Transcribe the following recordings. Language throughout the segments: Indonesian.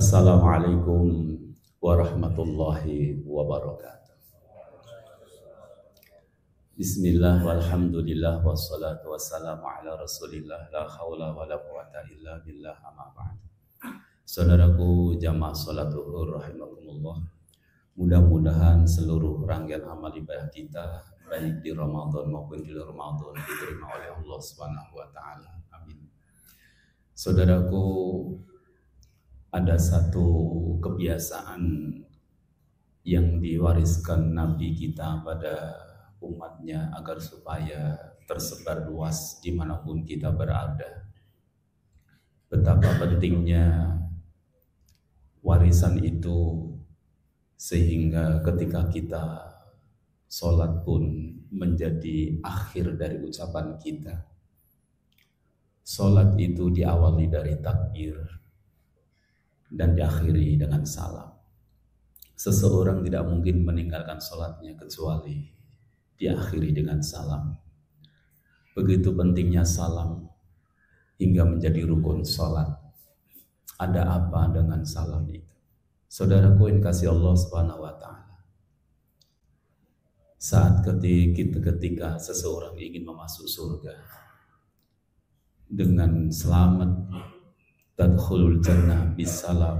Assalamualaikum warahmatullahi wabarakatuh. Bismillah walhamdulillah wassalatu wassalamu ala rasulillah la hawla wa la quwata illa billah amma ba'd. Saudaraku jamaah salat zuhur rahimakumullah. Mudah-mudahan seluruh rangkaian amal ibadah kita baik di Ramadan maupun di luar Ramadan diterima oleh Allah Subhanahu wa taala. Amin. Saudaraku, ada satu kebiasaan yang diwariskan Nabi kita pada umatnya agar supaya tersebar luas dimanapun kita berada. Betapa pentingnya warisan itu sehingga ketika kita sholat pun menjadi akhir dari ucapan kita. Sholat itu diawali dari takbir dan diakhiri dengan salam. Seseorang tidak mungkin meninggalkan sholatnya kecuali diakhiri dengan salam. Begitu pentingnya salam hingga menjadi rukun sholat. Ada apa dengan salam itu? Saudaraku yang kasih Allah Subhanahu wa taala. Saat ketika seseorang ingin memasuk surga dengan selamat, tadkhulul jannah bisalam,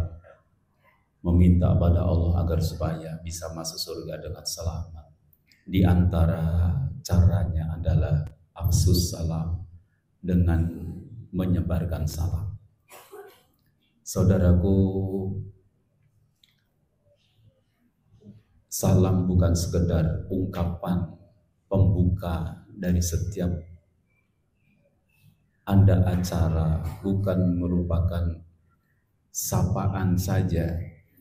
meminta pada Allah agar supaya bisa masuk surga dengan selamat. Di antara caranya adalah afsus salam, dengan menyebarkan salam. Saudaraku, salam bukan sekedar ungkapan pembuka dari setiap ada acara, bukan merupakan sapaan saja.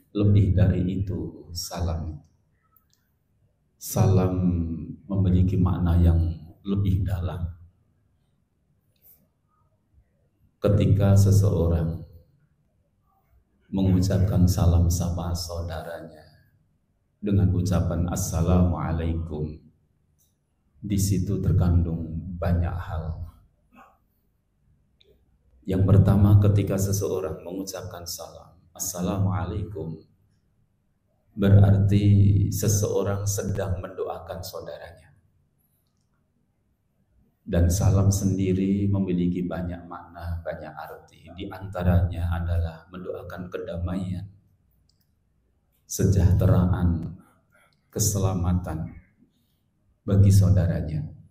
Lebih dari itu, salam memiliki makna yang lebih dalam. Ketika seseorang mengucapkan salam sapa saudaranya dengan ucapan assalamualaikum, di situ terkandung banyak hal. Yang pertama, ketika seseorang mengucapkan salam assalamualaikum, berarti seseorang sedang mendoakan saudaranya. Dan salam sendiri memiliki banyak makna, banyak arti. Di antaranya adalah mendoakan kedamaian, kesejahteraan, keselamatan bagi saudaranya.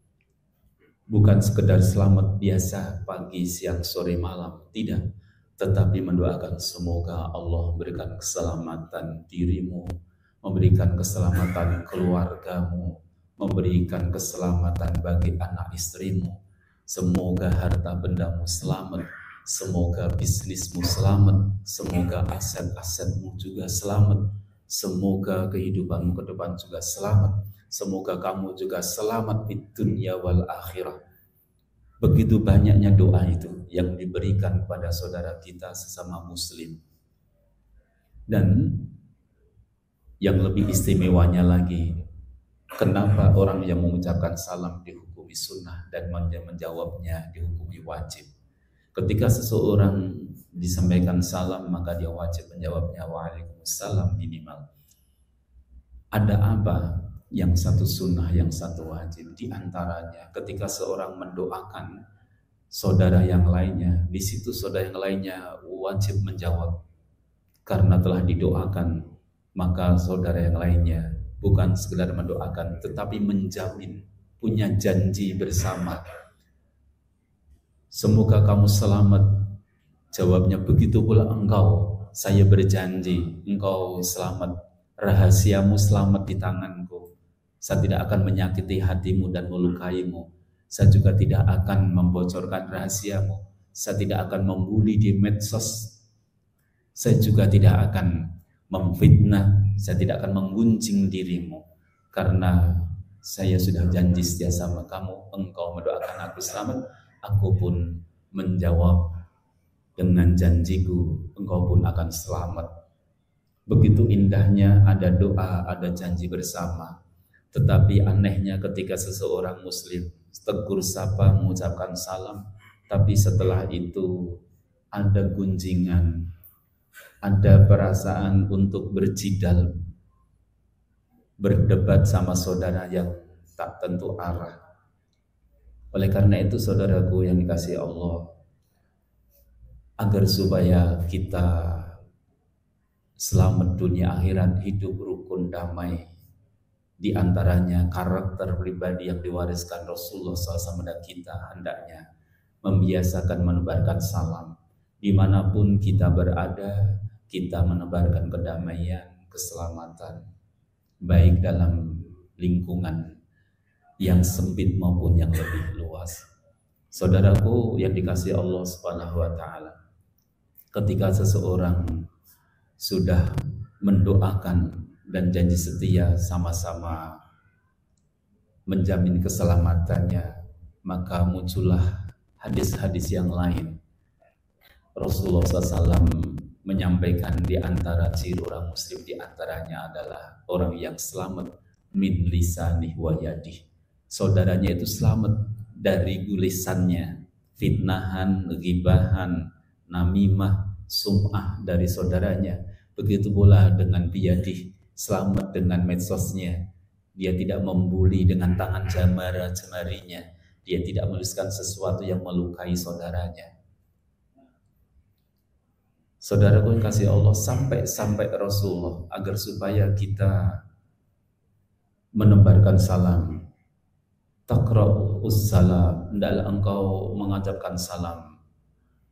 Bukan sekedar selamat biasa pagi, siang, sore, malam, tidak. Tetapi mendoakan semoga Allah memberikan keselamatan dirimu, memberikan keselamatan keluargamu, memberikan keselamatan bagi anak istrimu. Semoga harta bendamu selamat, semoga bisnismu selamat, semoga aset-asetmu juga selamat, semoga kehidupanmu ke depan juga selamat, semoga kamu juga selamat di dunia wal akhirah. Begitu banyaknya doa itu yang diberikan kepada saudara kita sesama muslim. Dan yang lebih istimewanya lagi, kenapa orang yang mengucapkan salam dihukumi sunnah dan menjawabnya dihukumi wajib? Ketika seseorang disampaikan salam, maka dia wajib menjawabnya waalaikumsalam minimal. Ada apa? Yang satu sunnah, yang satu wajib. Di antaranya ketika seorang mendoakan saudara yang lainnya, di situ saudara yang lainnya wajib menjawab. Karena telah didoakan, maka saudara yang lainnya bukan sekedar mendoakan, tetapi menjamin, punya janji bersama. Semoga kamu selamat. Jawabnya, begitu pula engkau, saya berjanji engkau selamat, rahasiamu selamat di tanganku. Saya tidak akan menyakiti hatimu dan melukaimu. Saya juga tidak akan membocorkan rahasiamu. Saya tidak akan membuli di medsos. Saya juga tidak akan memfitnah. Saya tidak akan mengguncing dirimu. Karena saya sudah janji setia sama kamu. Engkau mendoakan aku selamat, aku pun menjawab dengan janjiku, engkau pun akan selamat. Begitu indahnya ada doa, ada janji bersama. Tetapi anehnya ketika seseorang muslim tegur sapa, mengucapkan salam, tapi setelah itu ada gunjingan, ada perasaan untuk berjidal, berdebat sama saudara yang tak tentu arah. Oleh karena itu saudaraku yang dikasihi Allah, agar supaya kita selamat dunia akhirat, hidup rukun damai, di antaranya karakter pribadi yang diwariskan Rasulullah SAW dan kita hendaknya membiasakan menebarkan salam. Dimanapun kita berada, kita menebarkan kedamaian, keselamatan, baik dalam lingkungan yang sempit maupun yang lebih luas. Saudaraku yang dikasihi Allah Subhanahu wa Ta'ala, ketika seseorang sudah mendoakan dan janji setia sama-sama menjamin keselamatannya, maka muncullah hadis-hadis yang lain. Rasulullah SAW menyampaikan di antara ciri orang muslim di antaranya adalah orang yang selamat min lisanih wa yadih. Saudaranya itu selamat dari lisannya, fitnahan, ghibahan, namimah, sum'ah dari saudaranya. Begitu pula dengan biyadih, selamat dengan medsosnya. Dia tidak membuli dengan tangan jemarinya. Dia tidak menuliskan sesuatu yang melukai saudaranya. Saudaraku yang kasih Allah, sampai Rasulullah agar supaya kita menebarkan salam. Taqra'us salam, hendaklah engkau mengucapkan salam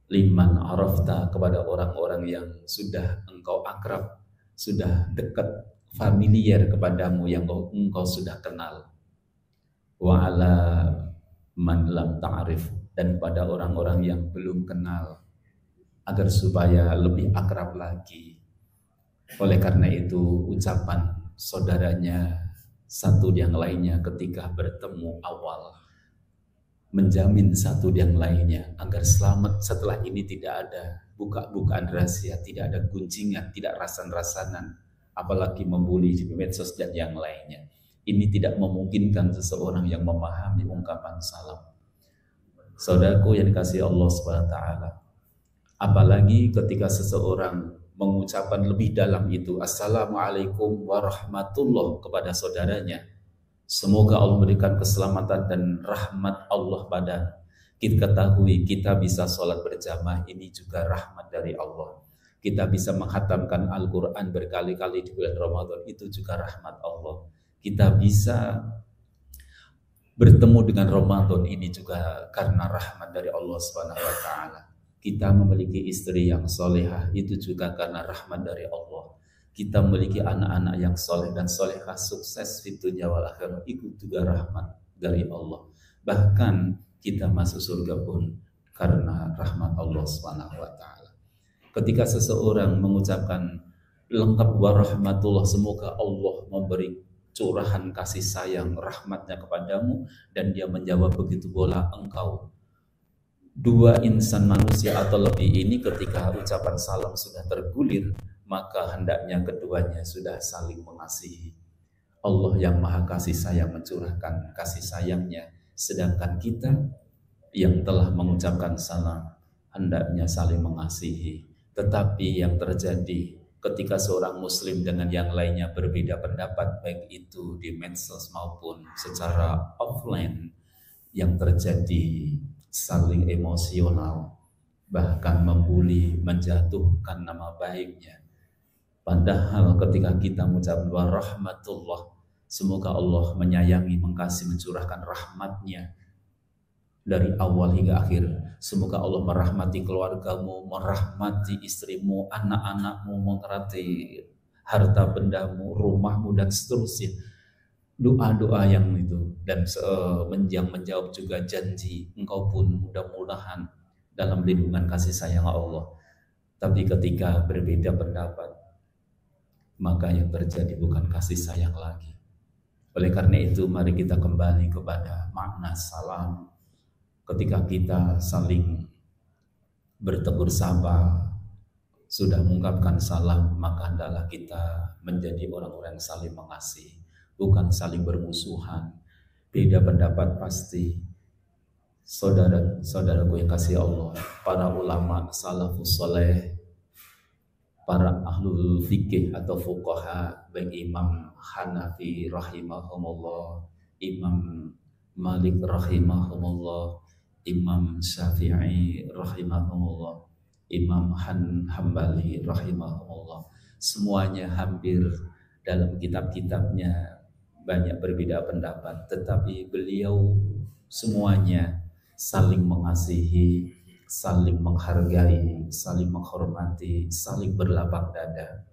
liman arafta, kepada orang-orang yang sudah engkau akrab, sudah dekat, familiar kepadamu, yang engkau sudah kenal. Wa ala man lam ta'rif, dan pada orang-orang yang belum kenal, agar supaya lebih akrab lagi. Oleh karena itu ucapan saudaranya satu yang lainnya ketika bertemu awal menjamin satu yang lainnya agar selamat setelah ini, tidak ada buka-bukaan rahasia, tidak ada guncingan, tidak rasan-rasanan, apalagi membuli di medsos dan yang lainnya. Ini tidak memungkinkan seseorang yang memahami ungkapan salam. Saudaraku yang dikasihi Allah SWT, apalagi ketika seseorang mengucapkan lebih dalam itu, Assalamualaikum warahmatullahi, kepada saudaranya, semoga Allah memberikan keselamatan dan rahmat Allah pada kita. Ketahui kita bisa sholat berjamaah, ini juga rahmat dari Allah. Kita bisa menghatamkan Al-Quran berkali-kali di bulan Ramadan, itu juga rahmat Allah. Kita bisa bertemu dengan Ramadan, ini juga karena rahmat dari Allah Subhanahu wa Ta'ala. Kita memiliki istri yang solehah, itu juga karena rahmat dari Allah. Kita memiliki anak-anak yang soleh dan solehah, sukses di dunia wal akhirah, itu juga rahmat dari Allah. Bahkan kita masuk surga pun karena rahmat Allah Subhanahu wa Ta'ala. Ketika seseorang mengucapkan lengkap warahmatullah, semoga Allah memberi curahan kasih sayang rahmatnya kepadamu, dan dia menjawab begitu pula engkau. Dua insan manusia atau lebih ini ketika ucapan salam sudah tergulir, maka hendaknya keduanya sudah saling mengasihi. Allah yang maha kasih sayang mencurahkan kasih sayangnya, sedangkan kita yang telah mengucapkan salam hendaknya saling mengasihi. Tetapi yang terjadi ketika seorang muslim dengan yang lainnya berbeda pendapat, baik itu di medsos maupun secara offline, yang terjadi saling emosional, bahkan membuli, menjatuhkan nama baiknya. Padahal ketika kita mengucapkan warahmatullah, semoga Allah menyayangi, mengasihi, mencurahkan rahmatnya dari awal hingga akhir. Semoga Allah merahmati keluargamu, merahmati istrimu, anak-anakmu, merahmati harta bendamu, rumahmu, dan seterusnya. Doa-doa yang itu, dan yang menjawab juga janji, engkau pun mudah-mudahan dalam lindungan kasih sayang Allah. Tapi ketika berbeda pendapat, maka yang terjadi bukan kasih sayang lagi. Oleh karena itu mari kita kembali kepada makna salam. Ketika kita saling bertegur sapa, sudah mengungkapkan salam, maka hendaklah kita menjadi orang-orang yang saling mengasihi, bukan saling bermusuhan. Beda pendapat pasti. Saudaraku yang kasih Allah, para ulama salafus soleh para ahlul fikih atau fuqaha, baik Imam Hanafi rahimahumullah, Imam Malik rahimahumullah, Imam Syafi'i rahimahumullah, Imam Hambali rahimahumullah. Semuanya hampir dalam kitab-kitabnya banyak berbeda pendapat, tetapi beliau semuanya saling mengasihi, saling menghargai, saling menghormati, saling berlapang dada.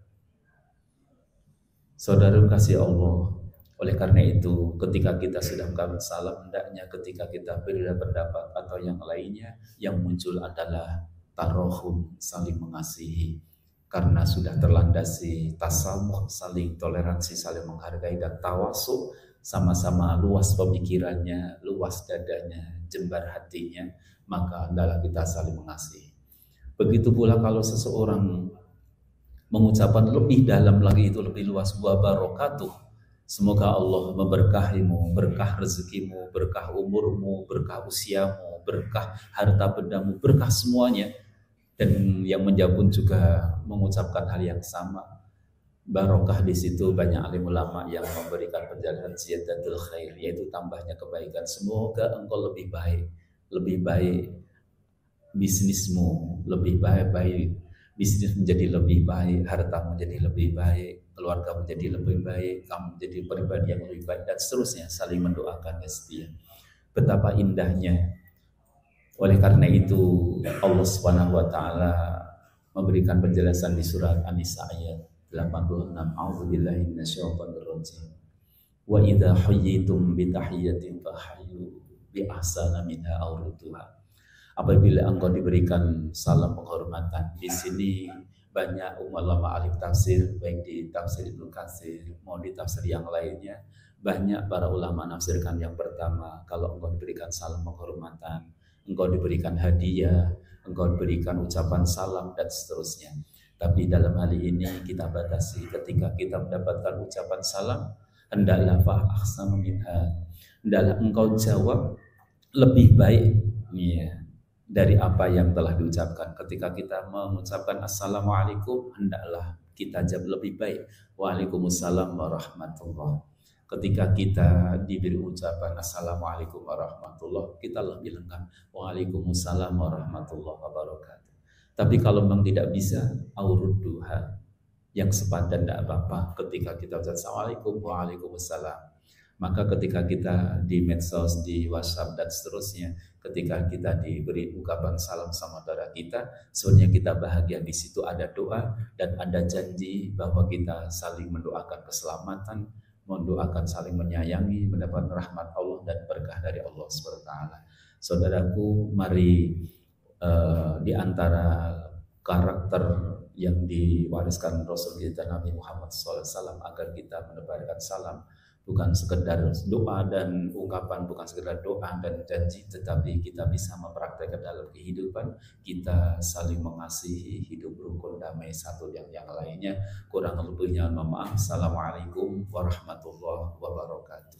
Saudara kasih Allah, oleh karena itu ketika kita sudah mengucapkan salam, hendaknya ketika kita berbeda pendapat atau yang lainnya, yang muncul adalah tarohum, saling mengasihi, karena sudah terlandasi tasamuh, saling toleransi, saling menghargai, dan tawasuk, sama-sama luas pemikirannya, luas dadanya, jembar hatinya, maka adalah kita saling mengasihi. Begitu pula kalau seseorang mengucapkan lebih dalam lagi, itu lebih luas, wa barakatuh, semoga Allah memberkahimu, berkah rezekimu, berkah umurmu, berkah usiamu, berkah harta bendamu, berkah semuanya. Dan yang menjawab pun juga mengucapkan hal yang sama. Barokah di situ banyak alim ulama yang memberikan penjelasan ziyadatul khair, yaitu tambahnya kebaikan. Semoga engkau lebih baik bisnismu, lebih baik bisnis menjadi lebih baik, harta menjadi lebih baik, keluarga menjadi lebih baik, kamu menjadi pribadi yang lebih baik, dan seterusnya, saling mendoakan ya setia. Betapa indahnya. Oleh karena itu Allah Subhanahu wa taala memberikan penjelasan di surat An-Nisa ayat 86. A'udzubillahi minasyaitonir rajim. Wa idza hayyitum bi tahiyyatin fahayyu bi ahsana minha aw rudduha. Apabila engkau diberikan salam penghormatan, di sini banyak ulama alim tafsir, baik di tafsir Ibnu Katsir maupun di tafsir yang lainnya, banyak para ulama menafsirkan yang pertama, kalau engkau diberikan salam penghormatan, engkau diberikan hadiah, engkau diberikan ucapan salam, dan seterusnya. Tapi dalam hal ini kita batasi, ketika kita mendapatkan ucapan salam, hendaklah ahsanu minha, hendaklah engkau jawab lebih baik dari apa yang telah diucapkan. Ketika kita mengucapkan assalamualaikum, hendaklah kita jawab lebih baik, waalaikumsalam warahmatullah. Ketika kita diberi ucapan assalamualaikum warahmatullah, kita lebih lengkap, waalaikumsalam warahmatullah wabarakatuh. Tapi kalau memang tidak bisa, aurudduha, yang sepadan tidak apa-apa. Ketika kita ucapkan assalamualaikum, waalaikumsalam, maka ketika kita di medsos, di WhatsApp dan seterusnya, ketika kita diberi ungkapan salam sama saudara kita, sebenarnya kita bahagia. Di situ ada doa dan ada janji bahwa kita saling mendoakan keselamatan, mendoakan saling menyayangi, mendapat rahmat Allah dan berkah dari Allah SWT. Saudaraku, mari di antara karakter yang diwariskan Rasul kita Nabi Muhammad SAW agar kita menebarkan salam, bukan sekedar doa dan ungkapan, bukan sekedar doa dan janji, tetapi kita bisa mempraktekkan dalam kehidupan. Kita saling mengasihi, hidup rukun damai satu yang lainnya. Kurang lebihnya mohon maaf. Assalamualaikum warahmatullahi wabarakatuh.